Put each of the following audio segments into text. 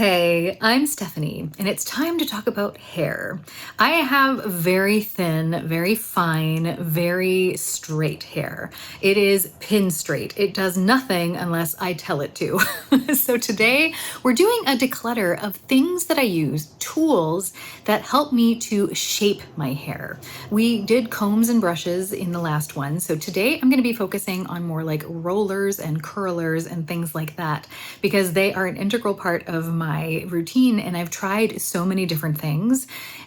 Hey, I'm Stephanie, and it's time to talk about hair. I have very thin, very fine, very straight hair. It is pin straight. It does nothing unless I tell it to. So today we're doing a declutter of things that I use, tools that help me to shape my hair. We did combs and brushes in the last one, so today I'm going to be focusing on more like rollers and curlers and things like that because they are an integral part of my routine, and I've tried so many different things,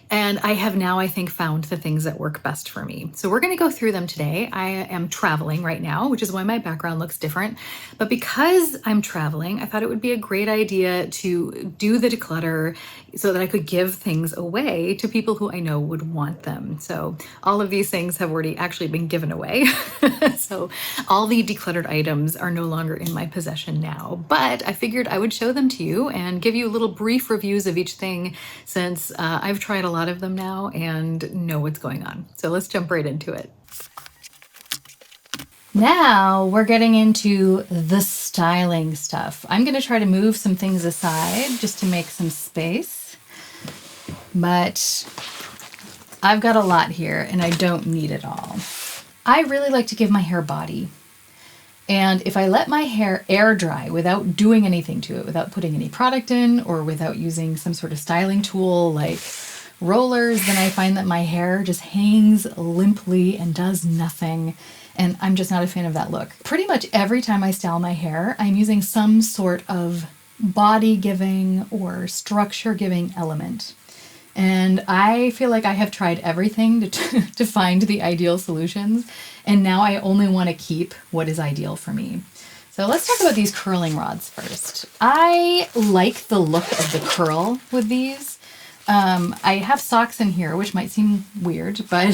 and I have now, I think, found the things that work best for me. So we're going to go through them today. I am traveling right now, which is why my background looks different. But because I'm traveling, I thought it would be a great idea to do the declutter so that I could give things away to people who I know would want them. So all of these things have already actually been given away. So all the decluttered items are no longer in my possession now, but I figured I would show them to you and give you little brief reviews of each thing since I've tried a lot of them now and know what's going on. So let's jump right into it. Now we're getting into the styling stuff. I'm going to try to move some things aside just to make some space, but I've got a lot here and I don't need it all. I really like to give my hair body. And if I let my hair air dry without doing anything to it, without putting any product in or without using some sort of styling tool like rollers, then I find that my hair just hangs limply and does nothing. And I'm just not a fan of that look. Pretty much every time I style my hair, I'm using some sort of body giving or structure giving element. And I feel like I have tried everything to find the ideal solutions. And now I only want to keep what is ideal for me. So let's talk about these curling rods first. I like the look of the curl with these. I have socks in here, which might seem weird, but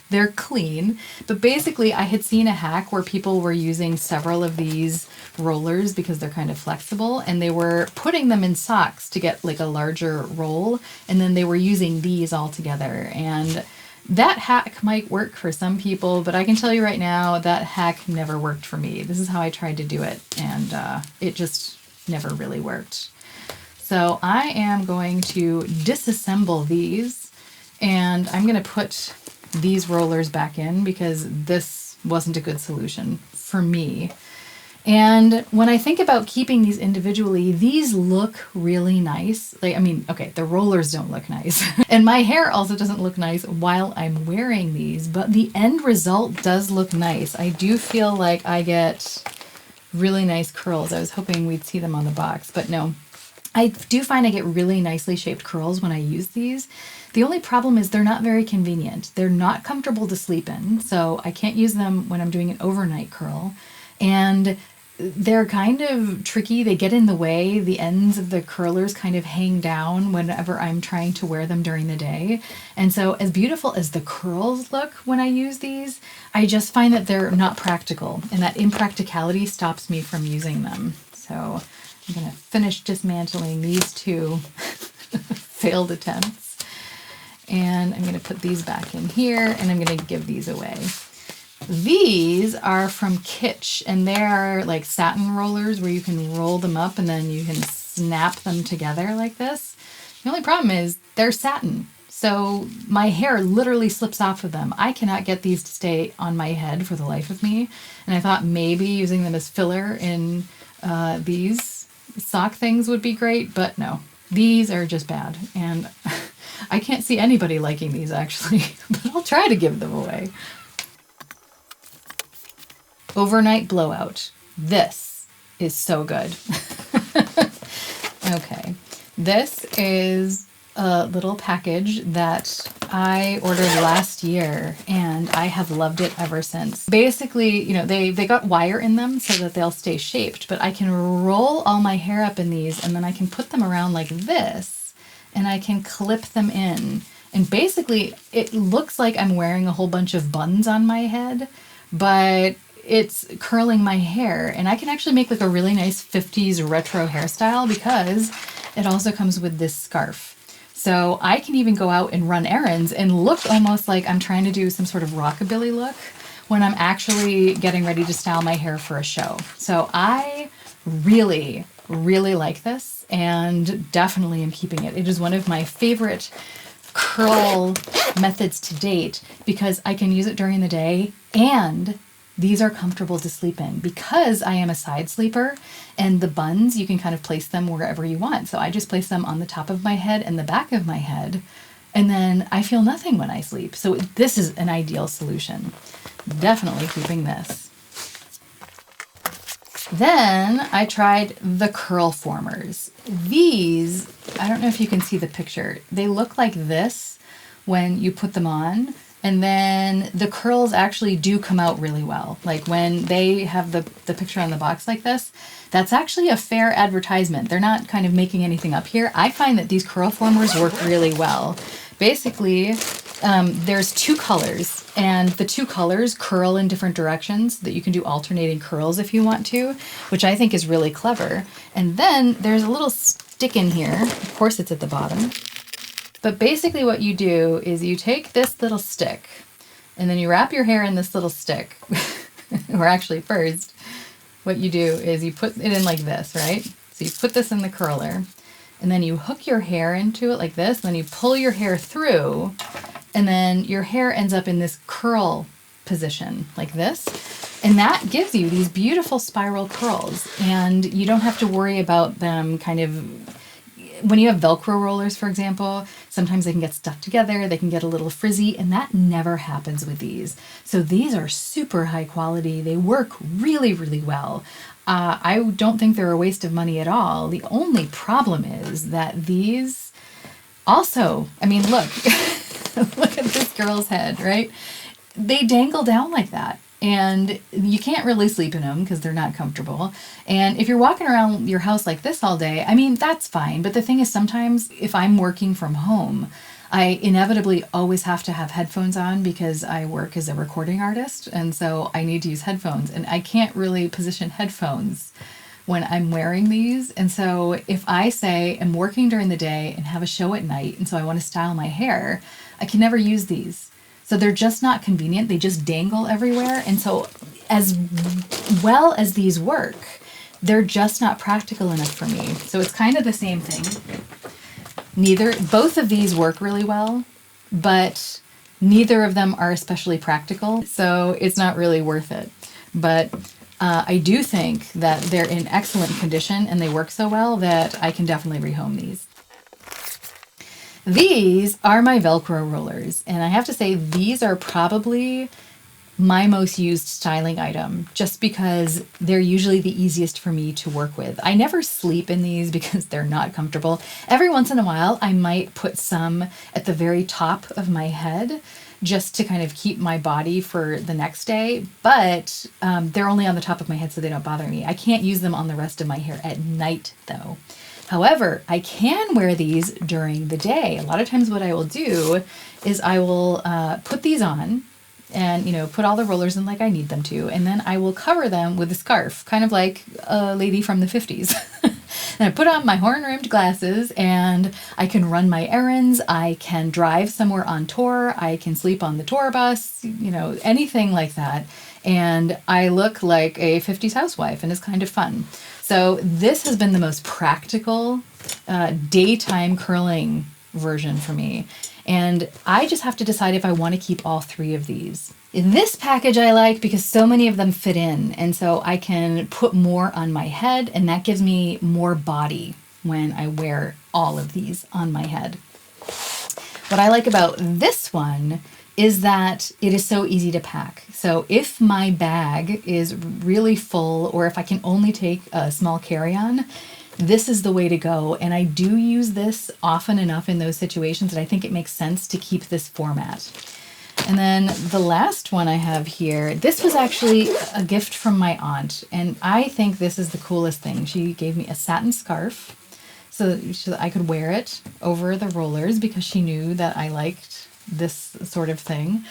they're clean. But basically, I had seen a hack where people were using several of these rollers because they're kind of flexible, and they were putting them in socks to get like a larger roll, and then they were using these all together. And that hack might work for some people, but I can tell you right now, that hack never worked for me. This is how I tried to do it, and it just never really worked. So I am going to disassemble these, and I'm going to put these rollers back in because this wasn't a good solution for me. And when I think about keeping these individually, these look really nice. Okay, the rollers don't look nice. And my hair also doesn't look nice while I'm wearing these, but the end result does look nice. I do feel like I get really nice curls. I was hoping we'd see them on the box, but no. I do find I get really nicely shaped curls when I use these. The only problem is they're not very convenient. They're not comfortable to sleep in, so I can't use them when I'm doing an overnight curl. And they're kind of tricky. They get in the way. The ends of the curlers kind of hang down whenever I'm trying to wear them during the day. And so as beautiful as the curls look when I use these, I just find that they're not practical, and that impracticality stops me from using them. So I'm going to finish dismantling these two failed attempts. And I'm going to put these back in here, and I'm going to give these away. These are from Kitsch, and they are like satin rollers where you can roll them up and then you can snap them together like this. The only problem is they're satin, so my hair literally slips off of them. I cannot get these to stay on my head for the life of me, and I thought maybe using them as filler in these sock things would be great, but no, these are just bad, and I can't see anybody liking these actually, but I'll try to give them away. Overnight Blowout. This is so good. Okay, this is a little package that I ordered last year, and I have loved it ever since. Basically, they got wire in them so that they'll stay shaped, but I can roll all my hair up in these, and then I can put them around like this, and I can clip them in. And basically, it looks like I'm wearing a whole bunch of buns on my head, but it's curling my hair, and I can actually make like a really nice 50s retro hairstyle because it also comes with this scarf. So I can even go out and run errands and look almost like I'm trying to do some sort of rockabilly look when I'm actually getting ready to style my hair for a show. So I really really like this and definitely am keeping it. It is one of my favorite curl methods to date because I can use it during the day and these are comfortable to sleep in because I am a side sleeper, and the buns, you can kind of place them wherever you want. So I just place them on the top of my head and the back of my head, and then I feel nothing when I sleep. So this is an ideal solution. Definitely keeping this. Then I tried the Curlformers. These, I don't know if you can see the picture. They look like this when you put them on. And then the curls actually do come out really well. Like when they have the picture on the box like this, that's actually a fair advertisement. They're not kind of making anything up here. I find that these Curlformers work really well. Basically, there's two colors, and the two colors curl in different directions that you can do alternating curls if you want to, which I think is really clever. And then there's a little stick in here. Of course, it's at the bottom. But basically what you do is you take this little stick and then you wrap your hair in this little stick. Or actually first, what you do is you put it in like this, right? So you put this in the curler and then you hook your hair into it like this, and then you pull your hair through, and then your hair ends up in this curl position like this. And that gives you these beautiful spiral curls, and you don't have to worry about them kind of, when you have Velcro rollers, for example, sometimes they can get stuck together, they can get a little frizzy, and that never happens with these. So these are super high quality. They work really, really well. I don't think they're a waste of money at all. The only problem is that these also, I mean, look, look at this girl's head, right? They dangle down like that. And you can't really sleep in them because they're not comfortable. And if you're walking around your house like this all day, I mean, that's fine. But the thing is, sometimes if I'm working from home, I inevitably always have to have headphones on because I work as a recording artist. And so I need to use headphones. And I can't really position headphones when I'm wearing these. And so if I say I'm working during the day and have a show at night, and so I want to style my hair, I can never use these. So they're just not convenient. They just dangle everywhere. And so as well as these work, they're just not practical enough for me. So it's kind of the same thing. Both of these work really well, but neither of them are especially practical. So it's not really worth it. But I do think that they're in excellent condition and they work so well that I can definitely rehome these. These are my Velcro rollers, and I have to say these are probably my most used styling item just because they're usually the easiest for me to work with. I never sleep in these because they're not comfortable. Every once in a while, I might put some at the very top of my head just to kind of keep my body for the next day, but they're only on the top of my head so they don't bother me. I can't use them on the rest of my hair at night though. However, I can wear these during the day. A lot of times what I will do is I will put these on and, put all the rollers in like I need them to, and then I will cover them with a scarf, kind of like a lady from the 50s. And I put on my horn-rimmed glasses and I can run my errands. I can drive somewhere on tour. I can sleep on the tour bus, anything like that. And I look like a 50s housewife, and it's kind of fun. So this has been the most practical daytime curling version for me. And I just have to decide if I want to keep all three of these. In this package I like because so many of them fit in, and so I can put more on my head, and that gives me more body when I wear all of these on my head. What I like about this one is that it is so easy to pack. So if my bag is really full, or if I can only take a small carry-on, this is the way to go. And I do use this often enough in those situations that I think it makes sense to keep this format. And then the last one I have here, this was actually a gift from my aunt, and I think this is the coolest thing. She gave me a satin scarf so that I could wear it over the rollers because she knew that I liked this sort of thing.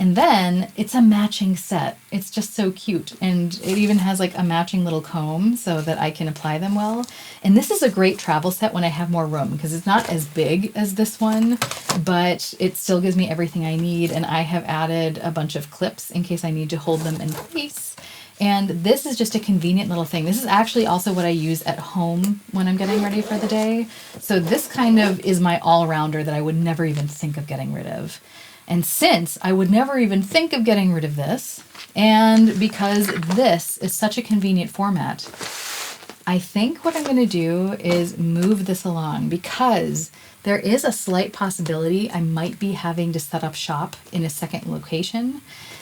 And then it's a matching set. It's just so cute. And it even has like a matching little comb so that I can apply them well. And this is a great travel set when I have more room because it's not as big as this one, but it still gives me everything I need. And I have added a bunch of clips in case I need to hold them in place. And this is just a convenient little thing. This is actually also what I use at home when I'm getting ready for the day. So this kind of is my all-rounder that I would never even think of getting rid of. And since I would never even think of getting rid of this, and because this is such a convenient format, I think what I'm going to do is move this along, because there is a slight possibility I might be having to set up shop in a second location.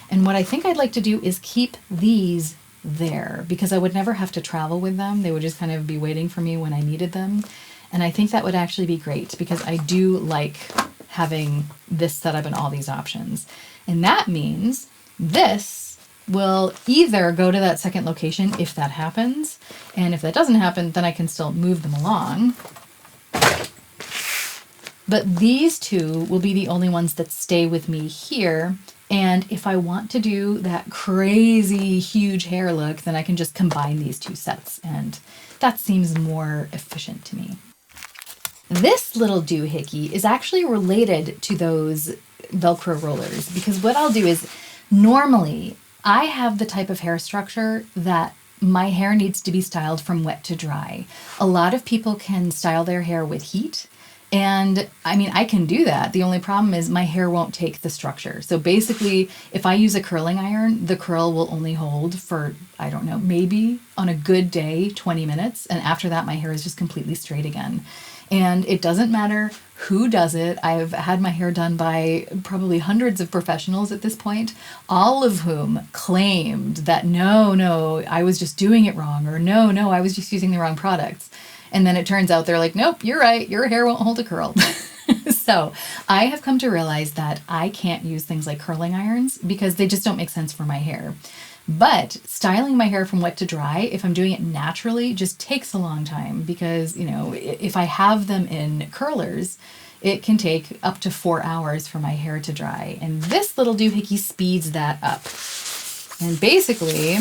And what I think I'd like to do is keep these there, because I would never have to travel with them. They would just kind of be waiting for me when I needed them. And I think that would actually be great, because I do like having this set up and all these options. And that means this will either go to that second location if that happens. And if that doesn't happen, then I can still move them along. But these two will be the only ones that stay with me here. And if I want to do that crazy huge hair look, then I can just combine these two sets. And that seems more efficient to me. This little doohickey is actually related to those Velcro rollers, because what I'll do is normally I have the type of hair structure that my hair needs to be styled from wet to dry. A lot of people can style their hair with heat. And I mean, I can do that. The only problem is my hair won't take the structure. So basically, if I use a curling iron, the curl will only hold for, I don't know, maybe on a good day, 20 minutes. And after that, my hair is just completely straight again. And it doesn't matter who does it. I've had my hair done by probably hundreds of professionals at this point, all of whom claimed that, no, I was just doing it wrong, or no, I was just using the wrong products. And then it turns out they're like, nope, you're right, your hair won't hold a curl. So I have come to realize that I can't use things like curling irons because they just don't make sense for my hair. But styling my hair from wet to dry, if I'm doing it naturally, just takes a long time, because, you know, if I have them in curlers, it can take up to 4 hours for my hair to dry. And this little doohickey speeds that up. And basically,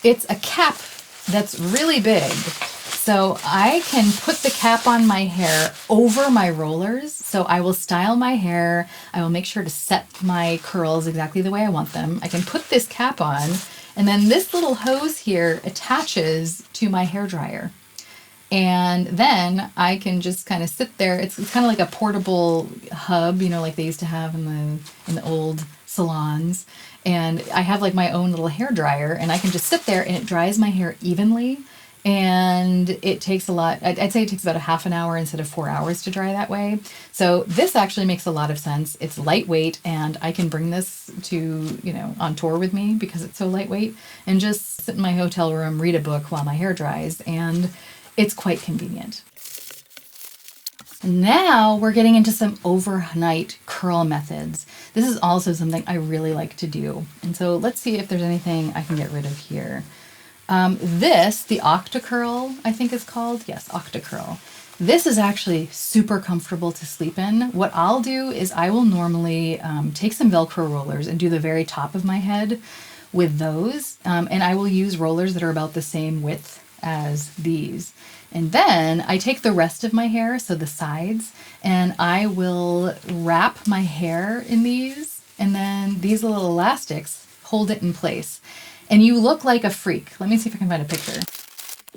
it's a cap that's really big. So I can put the cap on my hair over my rollers. So I will style my hair. I will make sure to set my curls exactly the way I want them. I can put this cap on, and then this little hose here attaches to my hair dryer. And then I can just kind of sit there. It's kind of like a portable hub, you know, like they used to have in the old salons. And I have like my own little hair dryer, and I can just sit there and it dries my hair evenly. And it takes a lot. I'd say it takes about a half an hour instead of 4 hours to dry that way. So this actually makes a lot of sense. It's lightweight, and I can bring this to, you know, on tour with me because it's so lightweight, and just sit in my hotel room, read a book while my hair dries, and it's quite convenient. Now we're getting into some overnight curl methods. This is also something I really like to do. And so let's see if there's anything I can get rid of here. The Octacurl, I think it's called. Yes, Octacurl. This is actually super comfortable to sleep in. What I'll do is I will normally take some Velcro rollers and do the very top of my head with those. And I will use rollers that are about the same width as these. And then I take the rest of my hair, so the sides, and I will wrap my hair in these. And then these little elastics hold it in place. And you look like a freak. Let me see if I can find a picture.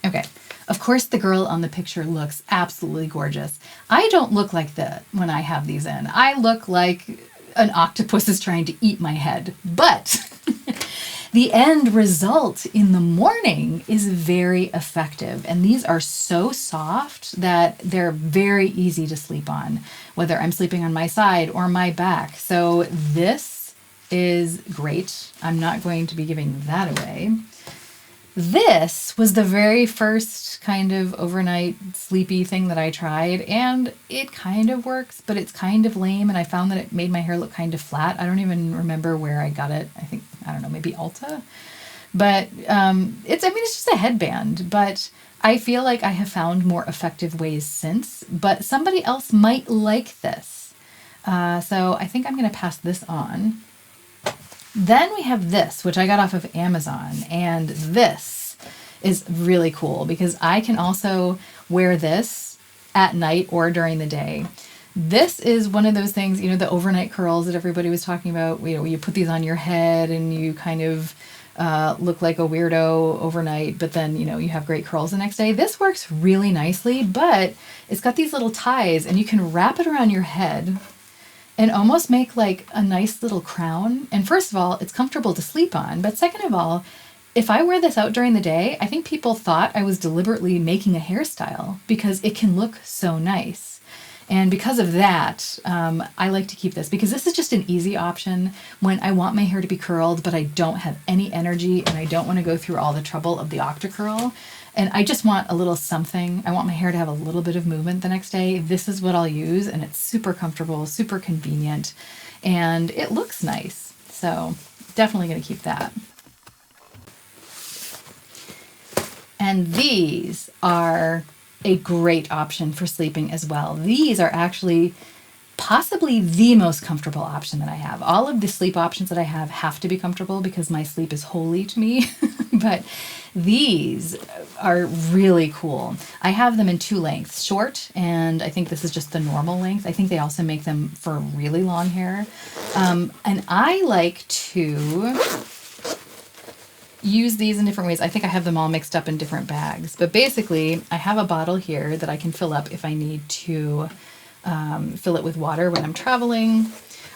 Okay. Of course, the girl on the picture looks absolutely gorgeous. I don't look like that when I have these in. I look like an octopus is trying to eat my head. But the end result in the morning is very effective. And these are so soft that they're very easy to sleep on, whether I'm sleeping on my side or my back. So this is great. I'm not going to be giving that away. This was the very first kind of overnight sleepy thing that I tried, and it kind of works, but it's kind of lame, and I found that it made my hair look kind of flat. I don't even remember where I got it. I don't know, maybe Ulta. But it's just a headband, but I feel like I have found more effective ways since, but somebody else might like this. So I think I'm going to pass this on. Then we have this, which I got off of Amazon, and this is really cool because I can also wear this at night or during the day. This is one of those things, you know, the overnight curls that everybody was talking about. You know, you put these on your head and you kind of look like a weirdo overnight, but then, you know, you have great curls the next day. This works really nicely, but it's got these little ties and you can wrap it around your head and almost make like a nice little crown. And first of all, it's comfortable to sleep on. But second of all, if I wear this out during the day, I think people thought I was deliberately making a hairstyle because it can look so nice. And because of that, I like to keep this because this is just an easy option when I want my hair to be curled, but I don't have any energy and I don't want to go through all the trouble of the octacurl. And I just want a little something. I want my hair to have a little bit of movement the next day. This is what I'll use, and it's super comfortable, super convenient, and it looks nice. So definitely going to keep that. And these are a great option for sleeping as well. These are actually possibly the most comfortable option that I have. All of the sleep options that I have to be comfortable because my sleep is holy to me. But these are really cool. I have them in two lengths, short, and I think this is just the normal length. I think they also make them for really long hair. And I like to use these in different ways. I think I have them all mixed up in different bags. But basically, I have a bottle here that I can fill up if I need to fill it with water when I'm traveling.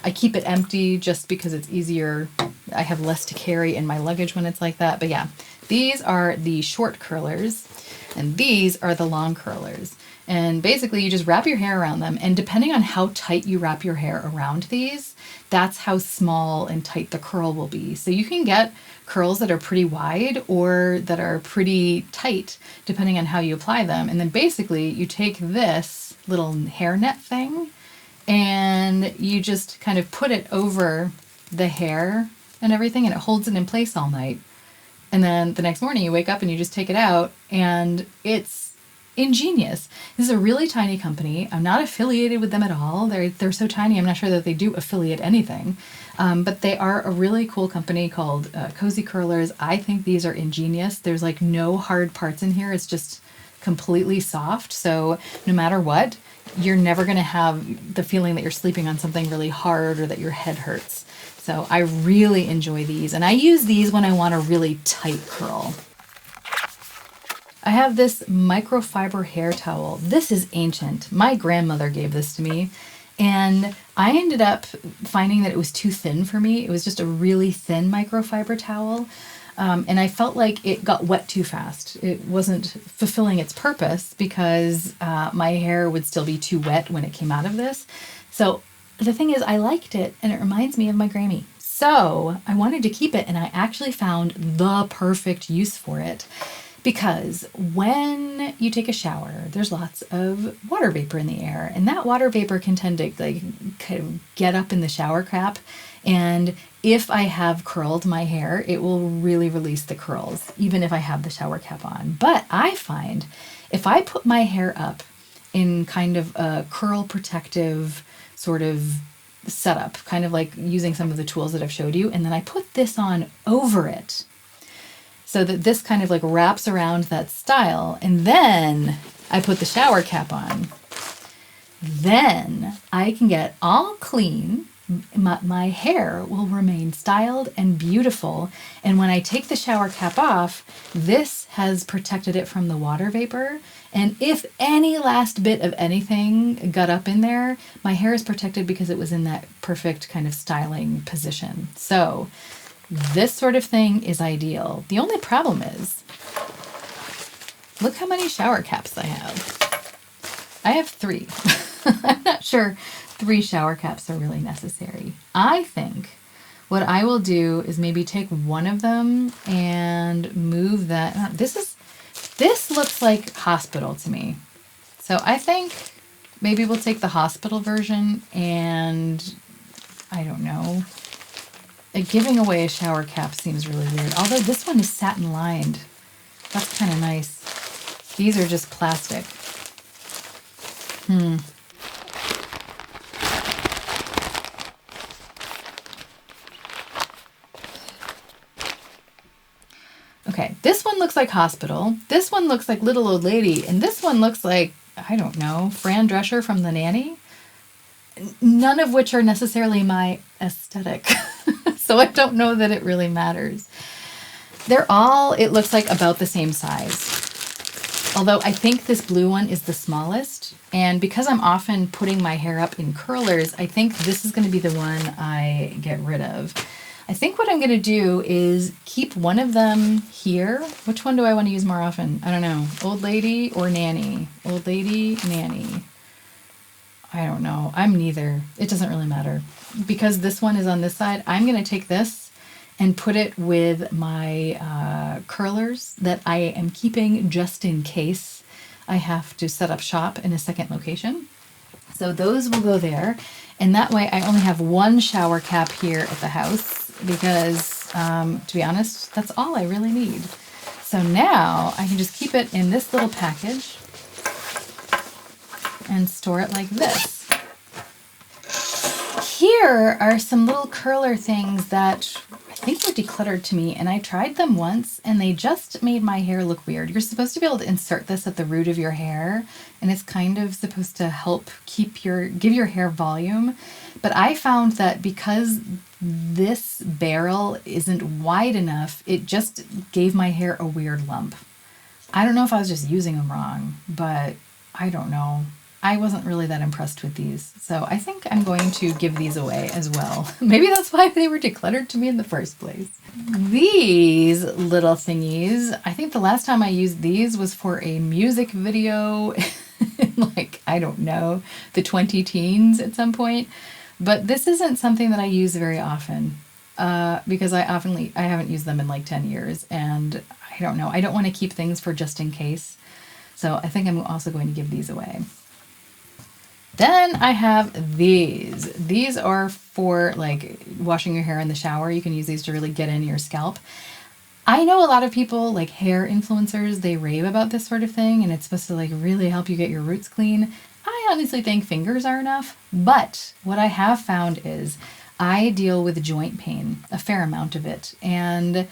I keep it empty just because it's easier. I have less to carry in my luggage when it's like that. But yeah, these are the short curlers and these are the long curlers. And basically you just wrap your hair around them. And depending on how tight you wrap your hair around these, that's how small and tight the curl will be. So you can get curls that are pretty wide or that are pretty tight, depending on how you apply them. And then basically you take this little hairnet thing and you just kind of put it over the hair and everything, and it holds it in place all night. And then the next morning you wake up and you just take it out, and it's ingenious. This is a really tiny company. I'm not affiliated with them at all. They're so tiny, I'm not sure that they do affiliate anything. But they are a really cool company called Cozy Curlers. I think these are ingenious. There's like no hard parts in here. It's just completely soft. So no matter what, you're never going to have the feeling that you're sleeping on something really hard or that your head hurts. So I really enjoy these. And I use these when I want a really tight curl. I have this microfiber hair towel. This is ancient. My grandmother gave this to me. And I ended up finding that it was too thin for me. It was just a really thin microfiber towel. And I felt like it got wet too fast. It wasn't fulfilling its purpose because my hair would still be too wet when it came out of this. So the thing is, I liked it and it reminds me of my Grammy. So I wanted to keep it, and I actually found the perfect use for it. Because when you take a shower, there's lots of water vapor in the air, and that water vapor can tend to like kind of get up in the shower cap. And if I have curled my hair, it will really release the curls, even if I have the shower cap on. But I find if I put my hair up in kind of a curl protective sort of setup, kind of like using some of the tools that I've showed you, and then I put this on over it, so that this kind of like wraps around that style, and then I put the shower cap on, then I can get all clean. My hair will remain styled and beautiful. And when I take the shower cap off, this has protected it from the water vapor. And if any last bit of anything got up in there, my hair is protected because it was in that perfect kind of styling position. So this sort of thing is ideal. The only problem is, look how many shower caps I have. I have 3. I'm not sure 3 shower caps are really necessary. I think what I will do is maybe take one of them and move that. This looks like hospital to me. So I think maybe we'll take the hospital version, and I don't know. Giving away a shower cap seems really weird. Although this one is satin lined. That's kind of nice. These are just plastic. Okay, this one looks like hospital. This one looks like little old lady. And this one looks like, I don't know, Fran Drescher from The Nanny. none of which are necessarily my aesthetic. So I don't know that it really matters. They're all, it looks like, about the same size. Although I think this blue one is the smallest. And because I'm often putting my hair up in curlers, I think this is going to be the one I get rid of. I think what I'm going to do is keep one of them here. Which one do I want to use more often? I don't know. Old lady or nanny? Old lady, nanny. I don't know. I'm neither. It doesn't really matter. Because this one is on this side, I'm going to take this and put it with my curlers that I am keeping just in case I have to set up shop in a second location. So those will go there. And that way I only have one shower cap here at the house because, to be honest, that's all I really need. So now I can just keep it in this little package and store it like this. Here are some little curler things that I think were decluttered to me, and I tried them once and they just made my hair look weird. You're supposed to be able to insert this at the root of your hair, and it's kind of supposed to help give your hair volume. But I found that because this barrel isn't wide enough, it just gave my hair a weird lump. I don't know if I was just using them wrong, but I don't know. I wasn't really that impressed with these, so I think I'm going to give these away as well. Maybe that's why they were decluttered to me in the first place. These little thingies, I think the last time I used these was for a music video in, like, I don't know, the 20 teens at some point. But this isn't something that I use very often because I haven't used them in like 10 years, and I don't know. I don't want to keep things for just in case. So I think I'm also going to give these away. Then I have these. These are for like washing your hair in the shower. You can use these to really get in your scalp. I know a lot of people, like hair influencers, they rave about this sort of thing, and it's supposed to like really help you get your roots clean. I honestly think fingers are enough, but what I have found is I deal with joint pain, a fair amount of it, and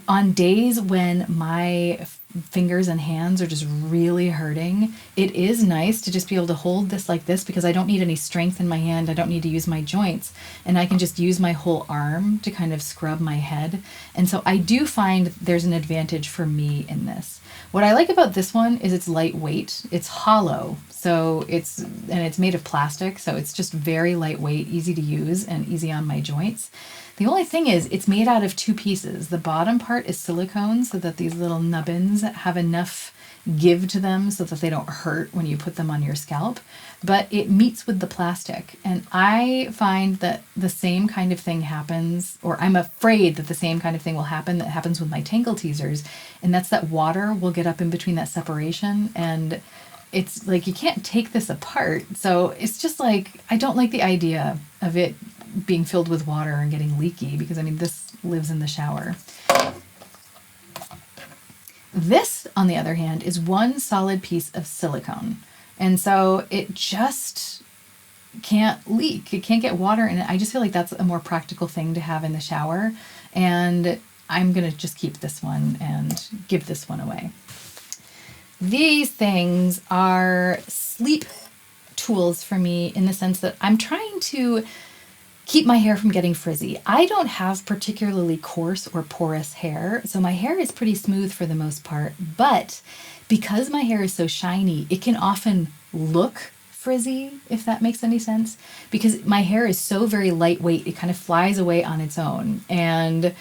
on days when my fingers and hands are just really hurting, it is nice to just be able to hold this like this because I don't need any strength in my hand. I don't need to use my joints, and I can just use my whole arm to kind of scrub my head. And so I do find there's an advantage for me in this. What I like about this one is it's lightweight. It's hollow, so it's made of plastic, so it's just very lightweight, easy to use, and easy on my joints. The only thing is it's made out of two pieces. The bottom part is silicone so that these little nubbins have enough give to them so that they don't hurt when you put them on your scalp, but it meets with the plastic. And I find that the same kind of thing happens, or I'm afraid that the same kind of thing will happen that happens with my Tangle teasers, and that's that water will get up in between that separation, and it's like you can't take this apart. So it's just like, I don't like the idea of it being filled with water and getting leaky because, I mean, this lives in the shower. This, on the other hand, is one solid piece of silicone. And so it just can't leak. It can't get water in it. I just feel like that's a more practical thing to have in the shower. And I'm going to just keep this one and give this one away. These things are sleep tools for me in the sense that I'm trying to keep my hair from getting frizzy. I don't have particularly coarse or porous hair, so my hair is pretty smooth for the most part, but because my hair is so shiny, it can often look frizzy, if that makes any sense, because my hair is so very lightweight, it kind of flies away on its own, and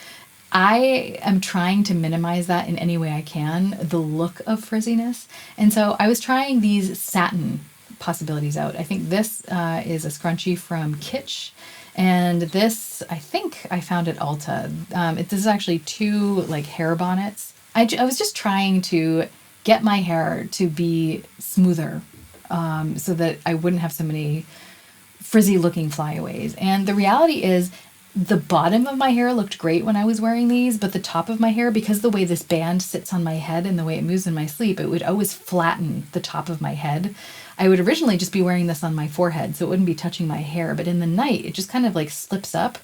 I am trying to minimize that in any way I can, the look of frizziness. And so I was trying these satin possibilities out. I think this is a scrunchie from Kitsch, and this, I think I found at Ulta. This is actually two like hair bonnets. I was just trying to get my hair to be smoother so that I wouldn't have so many frizzy looking flyaways. And the reality is the bottom of my hair looked great when I was wearing these, but the top of my hair, because the way this band sits on my head and the way it moves in my sleep, it would always flatten the top of my head. I would originally just be wearing this on my forehead, so it wouldn't be touching my hair, but in the night, it just kind of like slips up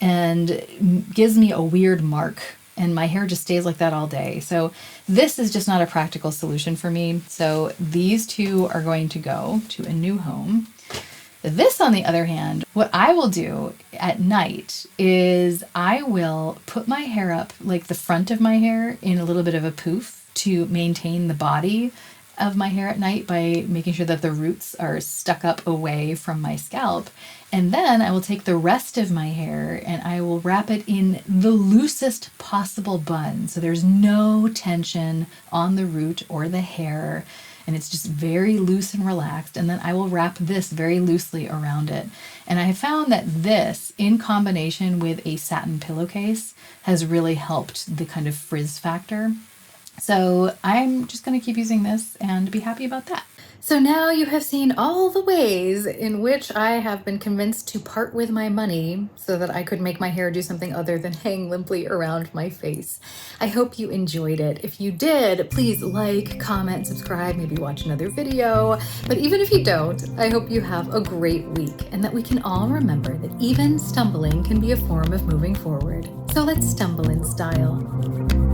and gives me a weird mark, and my hair just stays like that all day. So this is just not a practical solution for me. So these two are going to go to a new home. This, on the other hand, what I will do at night is I will put my hair up, like the front of my hair, in a little bit of a poof to maintain the body of my hair at night by making sure that the roots are stuck up away from my scalp. And then I will take the rest of my hair and I will wrap it in the loosest possible bun. So there's no tension on the root or the hair, and it's just very loose and relaxed. And then I will wrap this very loosely around it. And I have found that this, in combination with a satin pillowcase, has really helped the kind of frizz factor. So I'm just going to keep using this and be happy about that. So now you have seen all the ways in which I have been convinced to part with my money so that I could make my hair do something other than hang limply around my face. I hope you enjoyed it. If you did, please like, comment, subscribe, maybe watch another video. But even if you don't, I hope you have a great week and that we can all remember that even stumbling can be a form of moving forward. So let's stumble in style.